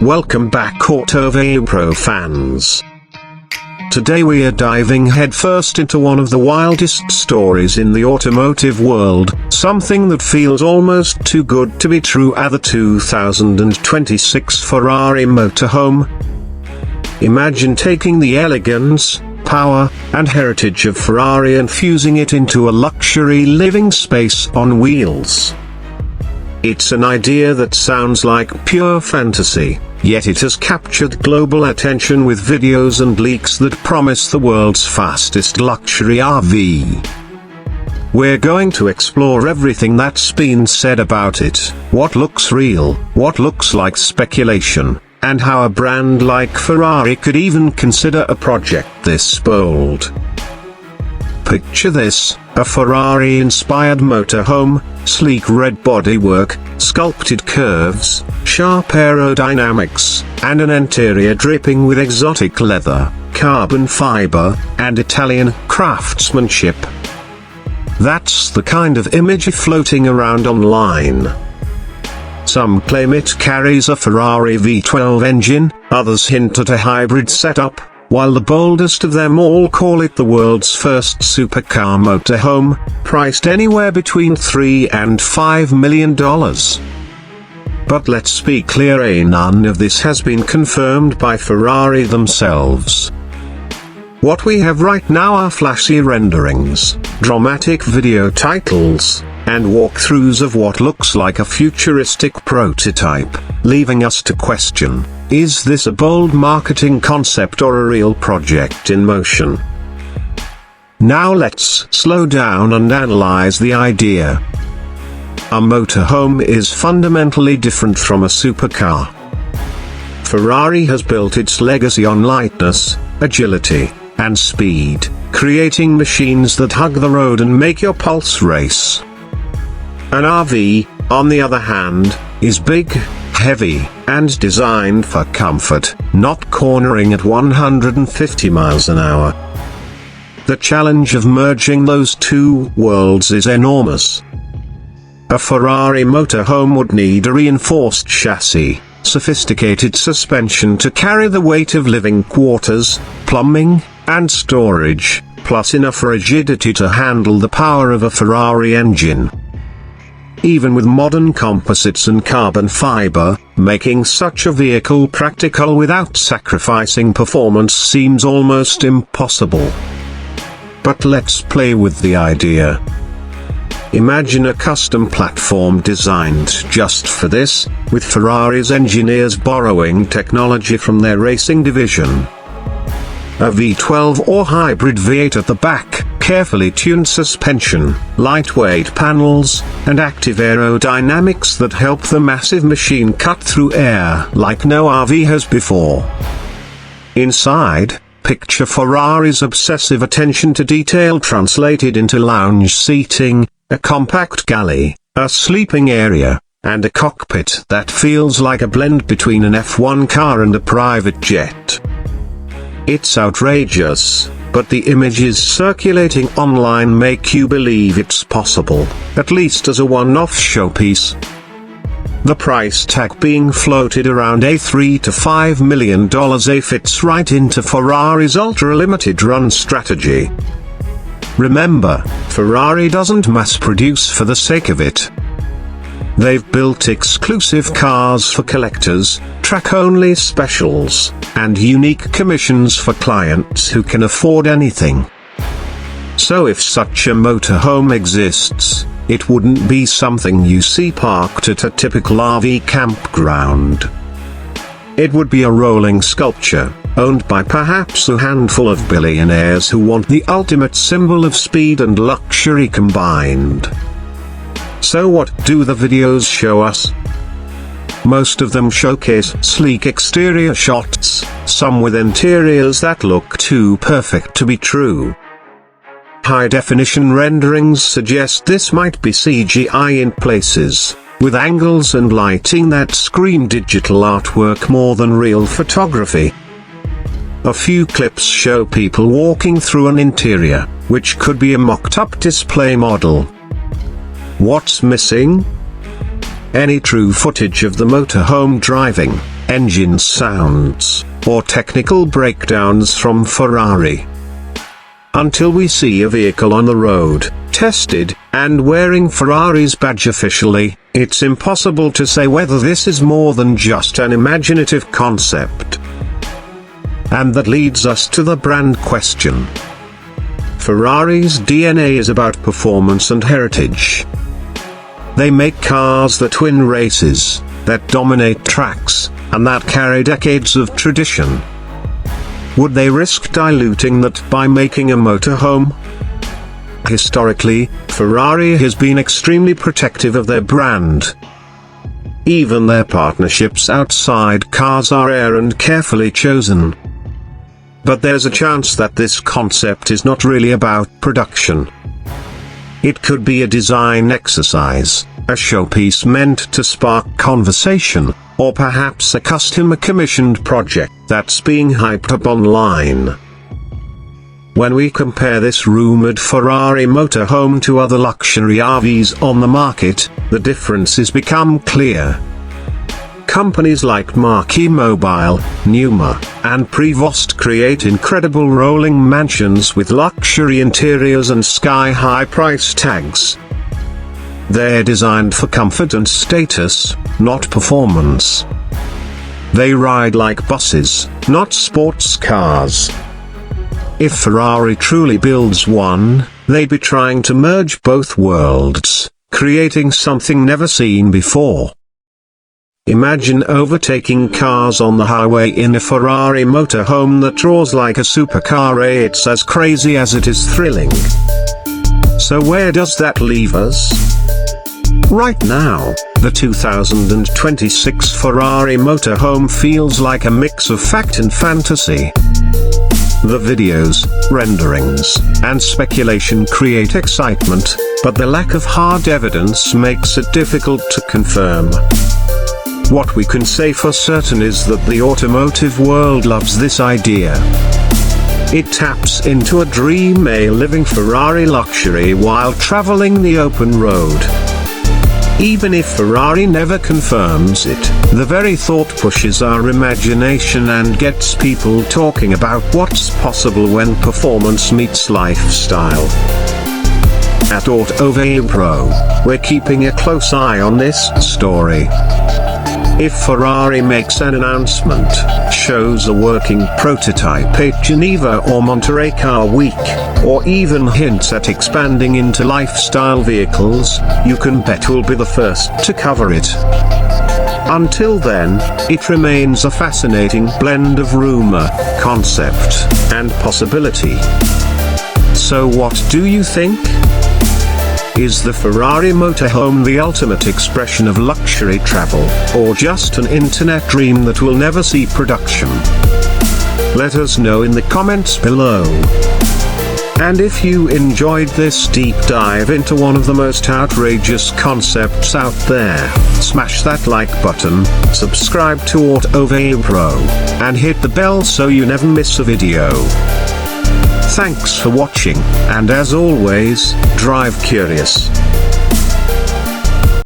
Welcome back Autoveiw Pro fans. Today we are diving headfirst into one of the wildest stories in the automotive world, something that feels almost too good to be true at the 2026 Ferrari motorhome. Imagine taking the elegance, power, and heritage of Ferrari and fusing it into a luxury living space on wheels. It's an idea that sounds like pure fantasy, yet it has captured global attention with videos and leaks that promise the world's fastest luxury RV. We're going to explore everything that's been said about it, what looks real, what looks like speculation, and how a brand like Ferrari could even consider a project this bold. Picture this, a Ferrari-inspired motorhome, sleek red bodywork, sculpted curves, sharp aerodynamics, and an interior dripping with exotic leather, carbon fiber, and Italian craftsmanship. That's the kind of image floating around online. Some claim it carries a Ferrari V12 engine, others hint at a hybrid setup, while the boldest of them all call it the world's first supercar motorhome, priced anywhere between $3 and $5 million. But let's be clear, none of this has been confirmed by Ferrari themselves. What we have right now are flashy renderings, dramatic video titles, and walkthroughs of what looks like a futuristic prototype, leaving us to question, is this a bold marketing concept or a real project in motion? Now let's slow down and analyze the idea. A motorhome is fundamentally different from a supercar. Ferrari has built its legacy on lightness, agility, and speed, creating machines that hug the road and make your pulse race. An RV, on the other hand, is big, heavy, and designed for comfort, not cornering at 150 miles an hour. The challenge of merging those two worlds is enormous. A Ferrari motorhome would need a reinforced chassis, sophisticated suspension to carry the weight of living quarters, plumbing, and storage, plus enough rigidity to handle the power of a Ferrari engine. Even with modern composites and carbon fiber, making such a vehicle practical without sacrificing performance seems almost impossible. But let's play with the idea. Imagine a custom platform designed just for this, with Ferrari's engineers borrowing technology from their racing division. A V12 or hybrid V8 at the back, carefully tuned suspension, lightweight panels, and active aerodynamics that help the massive machine cut through air like no RV has before. Inside, picture Ferrari's obsessive attention to detail translated into lounge seating, a compact galley, a sleeping area, and a cockpit that feels like a blend between an F1 car and a private jet. It's outrageous, but the images circulating online make you believe it's possible, at least as a one-off showpiece. The price tag being floated around $3 to $5 million fits right into Ferrari's ultra-limited run strategy. Remember, Ferrari doesn't mass-produce for the sake of it. They've built exclusive cars for collectors, track-only specials, and unique commissions for clients who can afford anything. So if such a motorhome exists, it wouldn't be something you see parked at a typical RV campground. It would be a rolling sculpture, owned by perhaps a handful of billionaires who want the ultimate symbol of speed and luxury combined. So what do the videos show us? Most of them showcase sleek exterior shots, some with interiors that look too perfect to be true. High-definition renderings suggest this might be CGI in places, with angles and lighting that scream digital artwork more than real photography. A few clips show people walking through an interior, which could be a mocked-up display model. What's missing? Any true footage of the motorhome driving, engine sounds, or technical breakdowns from Ferrari. Until we see a vehicle on the road, tested, and wearing Ferrari's badge officially, it's impossible to say whether this is more than just an imaginative concept. And that leads us to the brand question. Ferrari's DNA is about performance and heritage. They make cars that win races, that dominate tracks, and that carry decades of tradition. Would they risk diluting that by making a motorhome? Historically, Ferrari has been extremely protective of their brand. Even their partnerships outside cars are rare and carefully chosen. But there's a chance that this concept is not really about production. It could be a design exercise, a showpiece meant to spark conversation, or perhaps a commissioned project that's being hyped up online. When we compare this rumored Ferrari motorhome to other luxury RVs on the market, the differences become clear. Companies like Marquis Mobile, Numa, and Prevost create incredible rolling mansions with luxury interiors and sky-high price tags. They're designed for comfort and status, not performance. They ride like buses, not sports cars. If Ferrari truly builds one, they'd be trying to merge both worlds, creating something never seen before. Imagine overtaking cars on the highway in a Ferrari motorhome that roars like a supercar. It's as crazy as it is thrilling. So where does that leave us? Right now, the 2026 Ferrari motorhome feels like a mix of fact and fantasy. The videos, renderings, and speculation create excitement, but the lack of hard evidence makes it difficult to confirm. What we can say for certain is that the automotive world loves this idea. It taps into a dream, a living Ferrari luxury while traveling the open road. Even if Ferrari never confirms it, the very thought pushes our imagination and gets people talking about what's possible when performance meets lifestyle. At Autoveiw Pro, we're keeping a close eye on this story. If Ferrari makes an announcement, shows a working prototype at Geneva or Monterey Car Week, or even hints at expanding into lifestyle vehicles, you can bet we'll be the first to cover it. Until then, it remains a fascinating blend of rumor, concept, and possibility. So what do you think? Is the Ferrari motorhome the ultimate expression of luxury travel, or just an internet dream that will never see production? Let us know in the comments below. And if you enjoyed this deep dive into one of the most outrageous concepts out there, smash that like button, subscribe to Autoveiw Pro, and hit the bell so you never miss a video. Thanks for watching, and as always, drive curious.